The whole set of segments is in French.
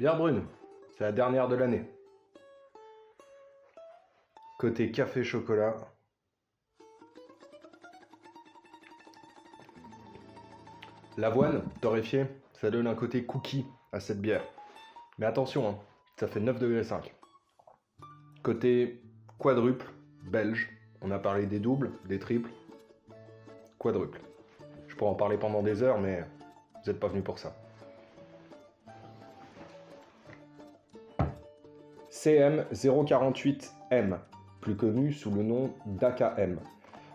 Bière brune, c'est la dernière de l'année. Côté café chocolat. L'avoine torréfiée, ça donne un côté cookie à cette bière. Mais attention, hein, ça fait 9,5 degrés. Côté quadruple, belge, on a parlé des doubles, des triples, quadruple. Je pourrais en parler pendant des heures, mais vous n'êtes pas venus pour ça. CM 048M, plus connu sous le nom d'AKM.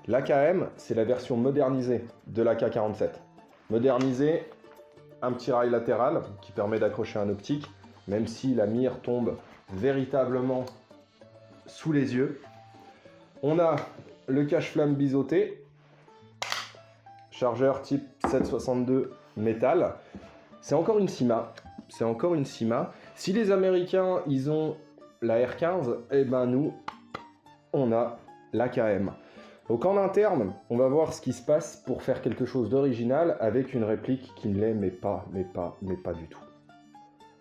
L'AKM, c'est la version modernisée de l'AK47. Modernisée, un petit rail latéral qui permet d'accrocher un optique, même si la mire tombe véritablement sous les yeux. On a le cache-flamme biseauté, chargeur type 762 métal. C'est encore une CIMA. Si les Américains, ils ont la R15, et ben nous, on a l'AKM. Donc en interne, on va voir ce qui se passe pour faire quelque chose d'original avec une réplique qui ne l'est mais pas du tout.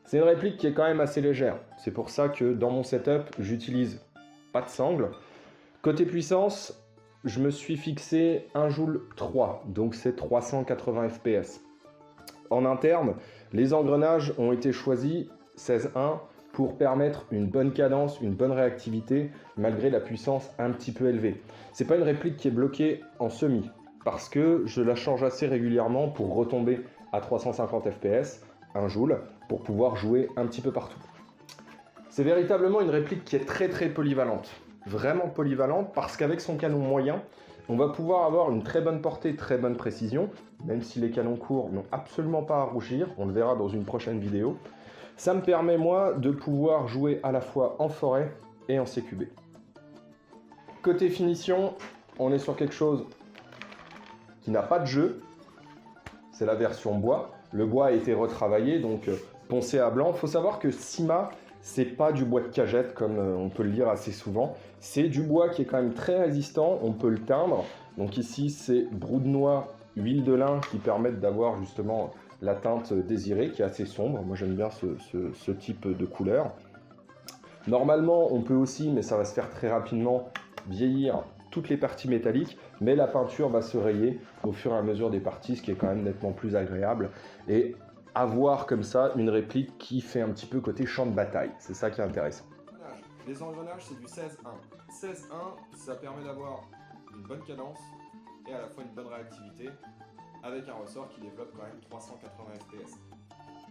C'est une réplique qui est quand même assez légère. C'est pour ça que dans mon setup, j'utilise pas de sangle. Côté puissance, je me suis fixé 1 joule 3, donc c'est 380 fps. En interne, les engrenages ont été choisis 16.1 pour permettre une bonne cadence, une bonne réactivité, malgré la puissance un petit peu élevée. C'est pas une réplique qui est bloquée en semi, parce que je la change assez régulièrement pour retomber à 350 fps, 1 joule, pour pouvoir jouer un petit peu partout. C'est véritablement une réplique qui est très polyvalente, vraiment polyvalente, parce qu'avec son canon moyen, on va pouvoir avoir une très bonne portée, très bonne précision, même si les canons courts n'ont absolument pas à rougir, on le verra dans une prochaine vidéo. Ça me permet, moi, de pouvoir jouer à la fois en forêt et en CQB. Côté finition, on est sur quelque chose qui n'a pas de jeu. C'est la version bois. Le bois a été retravaillé, donc poncé à blanc. Il faut savoir que CIMA, c'est pas du bois de cagette, comme on peut le lire assez souvent. C'est du bois qui est quand même très résistant, on peut le teindre. Donc ici, c'est brou de noix, huile de lin qui permettent d'avoir justement la teinte désirée, qui est assez sombre. Moi, j'aime bien ce type de couleur. Normalement, on peut aussi, mais ça va se faire très rapidement, vieillir toutes les parties métalliques, mais la peinture va se rayer au fur et à mesure des parties, ce qui est quand même nettement plus agréable. Et avoir comme ça une réplique qui fait un petit peu côté champ de bataille. C'est ça qui est intéressant. Les engrenages, c'est du 16.1. 16.1, ça permet d'avoir une bonne cadence et à la fois une bonne réactivité, avec un ressort qui développe quand même 380 fps.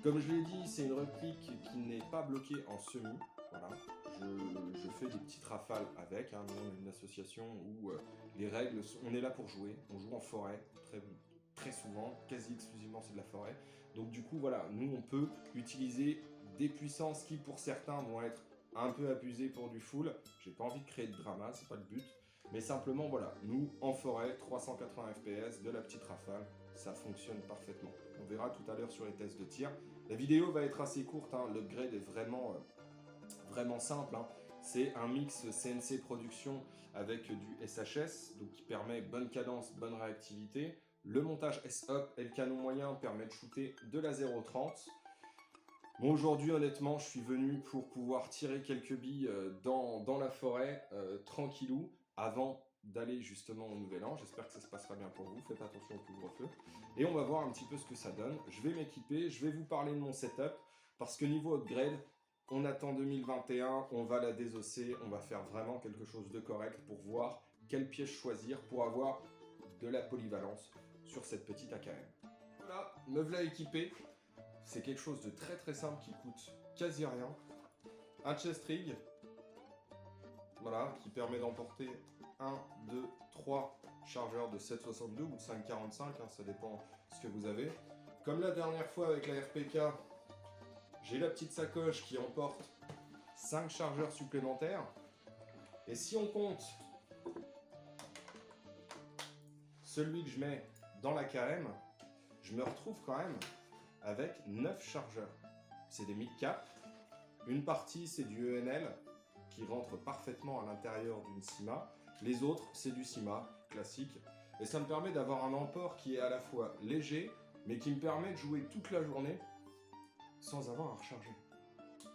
Comme je l'ai dit, c'est une réplique qui n'est pas bloquée en semi. Voilà. Je fais des petites rafales avec. Nous, on est une association où les règles, on est là pour jouer. On joue en forêt, très souvent, quasi exclusivement c'est de la forêt. Donc du coup, voilà, nous, on peut utiliser des puissances qui, pour certains, vont être un peu abusées pour du full. J'ai pas envie de créer de drama, c'est pas le but. Mais simplement, voilà, nous, en forêt, 380 fps, de la petite rafale, ça fonctionne parfaitement. On verra tout à l'heure sur les tests de tir. La vidéo va être assez courte, l'upgrade est vraiment simple. C'est un mix CNC Production avec du SHS, donc qui permet bonne cadence, bonne réactivité. Le montage S-Up et le canon moyen permet de shooter de la 0.30. Bon, aujourd'hui, honnêtement, je suis venu pour pouvoir tirer quelques billes dans la forêt, tranquillou, avant d'aller justement au Nouvel An. J'espère que ça se passera bien pour vous, faites attention au couvre-feu. Et on va voir un petit peu ce que ça donne. Je vais m'équiper, je vais vous parler de mon setup, parce que niveau upgrade, on attend 2021, on va la désosser, on va faire vraiment quelque chose de correct pour voir quel piège choisir pour avoir de la polyvalence sur cette petite AKM. Voilà, me voilà équipé. C'est quelque chose de très simple qui coûte quasi rien. Un chest rig, voilà, qui permet d'emporter 1, 2, 3 chargeurs de 7,62 ou de 5,45, ça dépend ce que vous avez. Comme la dernière fois avec la RPK, j'ai la petite sacoche qui emporte 5 chargeurs supplémentaires. Et si on compte celui que je mets dans la KM, je me retrouve quand même avec 9 chargeurs. C'est des mid-cap. Une partie, c'est du ENL qui rentre parfaitement à l'intérieur d'une CIMA. Les autres, c'est du CIMA classique. Et ça me permet d'avoir un emport qui est à la fois léger, mais qui me permet de jouer toute la journée sans avoir à recharger.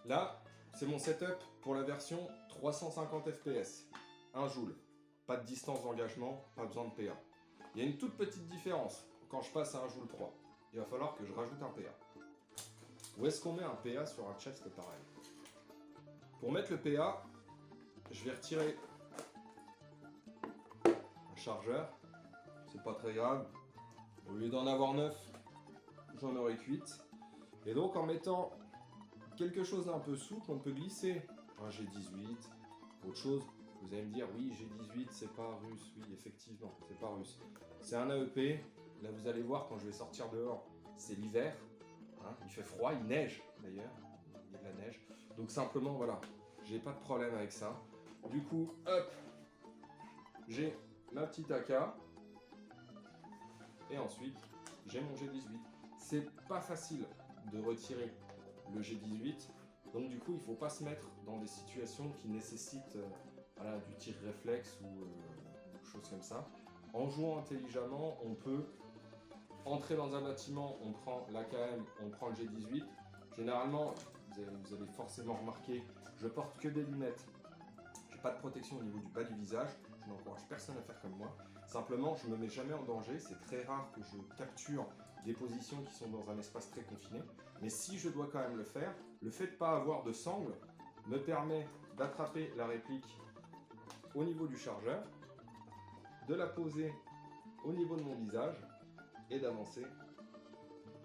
Là, c'est mon setup pour la version 350 fps, 1 joule. Pas de distance d'engagement, pas besoin de PA. Il y a une toute petite différence quand je passe à 1 joule 3. Il va falloir que je rajoute un PA. Où est-ce qu'on met un PA sur un chest pareil? Pour mettre le PA, je vais retirer un chargeur. C'est pas très grave. Au lieu d'en avoir 9, j'en aurai que 8. Et donc en mettant quelque chose d'un peu souple, on peut glisser un G18, autre chose. Vous allez me dire, oui, G18, c'est pas russe. Oui, effectivement, c'est pas russe. C'est un AEP. Là, vous allez voir, quand je vais sortir dehors, c'est l'hiver. Hein, il fait froid, il neige d'ailleurs. Il y a de la neige. Donc simplement, voilà, j'ai pas de problème avec ça. Du coup, hop, j'ai ma petite AK. Et ensuite, j'ai mon G18. C'est pas facile de retirer le G18. Donc du coup, il faut pas se mettre dans des situations qui nécessitent voilà, du tir réflexe ou choses comme ça. En jouant intelligemment, on peut entrer dans un bâtiment, on prend l'AKM, on prend le G18. Généralement, vous allez forcément remarquer, je porte que des lunettes. J'ai pas de protection au niveau du bas du visage. Je n'encourage personne à faire comme moi. Simplement, je ne me mets jamais en danger. C'est très rare que je capture des positions qui sont dans un espace très confiné. Mais si je dois quand même le faire, le fait de ne pas avoir de sangle me permet d'attraper la réplique au niveau du chargeur, de la poser au niveau de mon visage et d'avancer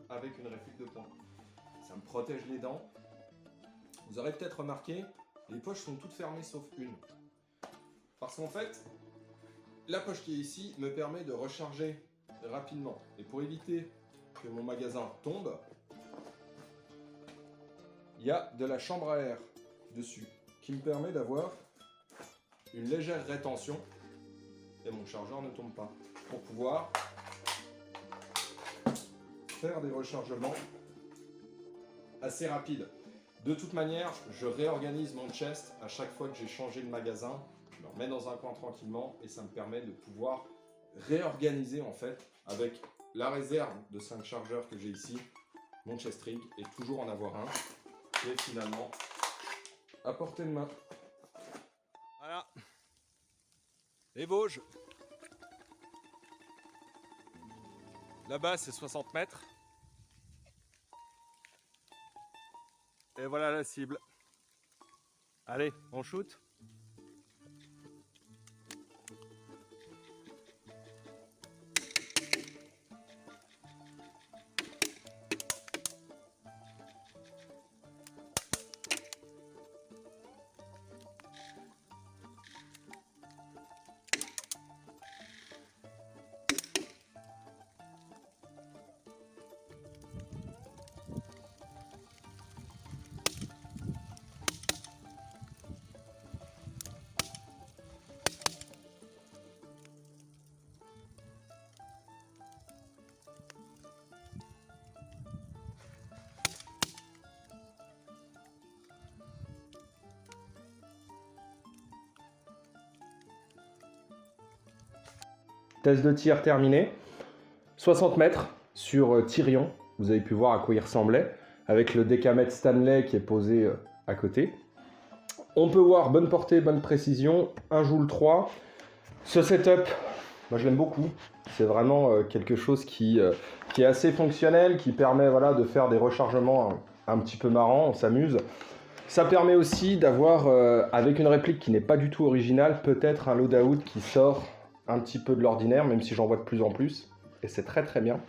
avec une réplique de poing. Ça me protège les dents. Vous aurez peut-être remarqué, les poches sont toutes fermées sauf une. Parce qu'en fait, la poche qui est ici me permet de recharger rapidement. Et pour éviter que mon magasin tombe, il y a de la chambre à air dessus qui me permet d'avoir une légère rétention et mon chargeur ne tombe pas pour pouvoir faire des rechargements assez rapides. De toute manière, je réorganise mon chest à chaque fois que j'ai changé de magasin. Je le remets dans un coin tranquillement et ça me permet de pouvoir réorganiser en fait avec la réserve de 5 chargeurs que j'ai ici, mon chest rig et toujours en avoir un et finalement à portée de main. Voilà. Les Vosges. Là-bas, c'est 60 mètres. Et voilà la cible. Allez, on shoot. Test de tir terminé. 60 mètres sur Tyrion. Vous avez pu voir à quoi il ressemblait. Avec le décamètre Stanley qui est posé à côté. On peut voir bonne portée, bonne précision. 1 joule 3. Ce setup, moi je l'aime beaucoup. C'est vraiment quelque chose qui est assez fonctionnel, qui permet voilà, de faire des rechargements un petit peu marrants, on s'amuse. Ça permet aussi d'avoir, avec une réplique qui n'est pas du tout originale, peut-être un loadout qui sort un petit peu de l'ordinaire, même si j'en vois de plus en plus. Et c'est très très bien.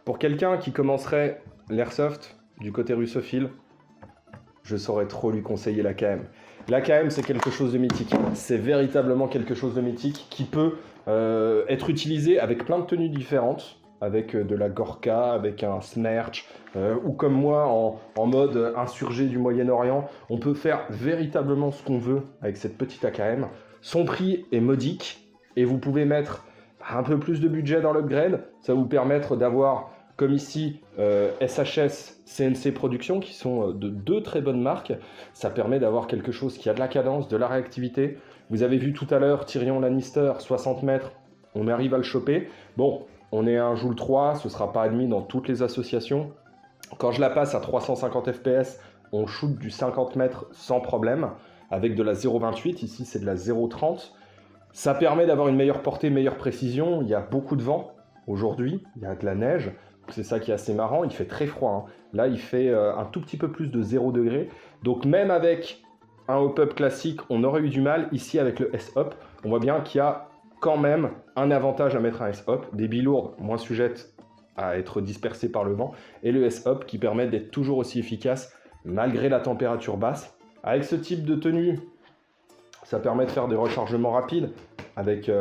Pour quelqu'un qui commencerait l'airsoft du côté russophile, je saurais trop lui conseiller l'AKM. L'AKM, c'est quelque chose de mythique. C'est véritablement quelque chose de mythique qui peut être utilisé avec plein de tenues différentes, avec de la Gorka, avec un Smerch, ou comme moi en mode insurgé du Moyen-Orient. On peut faire véritablement ce qu'on veut avec cette petite AKM. Son prix est modique et vous pouvez mettre un peu plus de budget dans l'upgrade. Ça va vous permettre d'avoir, comme ici, SHS, CNC Productions, qui sont de 2 très bonnes marques. Ça permet d'avoir quelque chose qui a de la cadence, de la réactivité. Vous avez vu tout à l'heure Tyrion Lannister, 60 mètres, on arrive à le choper. Bon, on est à un Joule 3, ce ne sera pas admis dans toutes les associations. Quand je la passe à 350 fps, on shoot du 50 mètres sans problème, avec de la 0,28, ici c'est de la 0,30. Ça permet d'avoir une meilleure portée, meilleure précision. Il y a beaucoup de vent aujourd'hui, il y a de la neige, c'est ça qui est assez marrant. Il fait très froid, hein. Là il fait un tout petit peu plus de 0 degré. Donc même avec un hop-up classique, on aurait eu du mal. Ici avec le S-Hop, on voit bien qu'il y a quand même un avantage à mettre un S-Hop. Des billes lourdes, moins sujettes à être dispersées par le vent. Et le S-Hop qui permet d'être toujours aussi efficace malgré la température basse. Avec ce type de tenue, ça permet de faire des rechargements rapides avec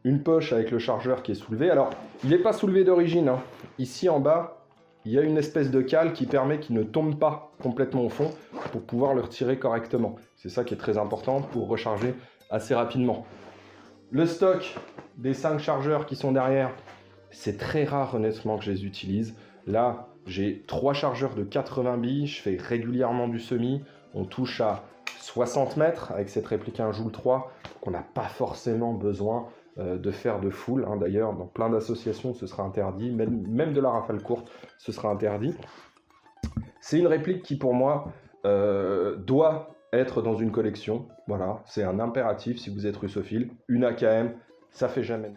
une poche avec le chargeur qui est soulevé. Alors, il n'est pas soulevé d'origine, hein. Ici en bas, il y a une espèce de cale qui permet qu'il ne tombe pas complètement au fond pour pouvoir le retirer correctement. C'est ça qui est très important pour recharger assez rapidement. Le stock des 5 chargeurs qui sont derrière, c'est très rare honnêtement que je les utilise. Là, j'ai 3 chargeurs de 80 billes, je fais régulièrement du semi. On touche à 60 mètres avec cette réplique 1 Joule 3, qu'on n'a pas forcément besoin de faire de full. Hein. D'ailleurs, dans plein d'associations, ce sera interdit. Même de la rafale courte, ce sera interdit. C'est une réplique qui, pour moi, doit être dans une collection. Voilà, c'est un impératif si vous êtes russophile. Une AKM, ça fait jamais.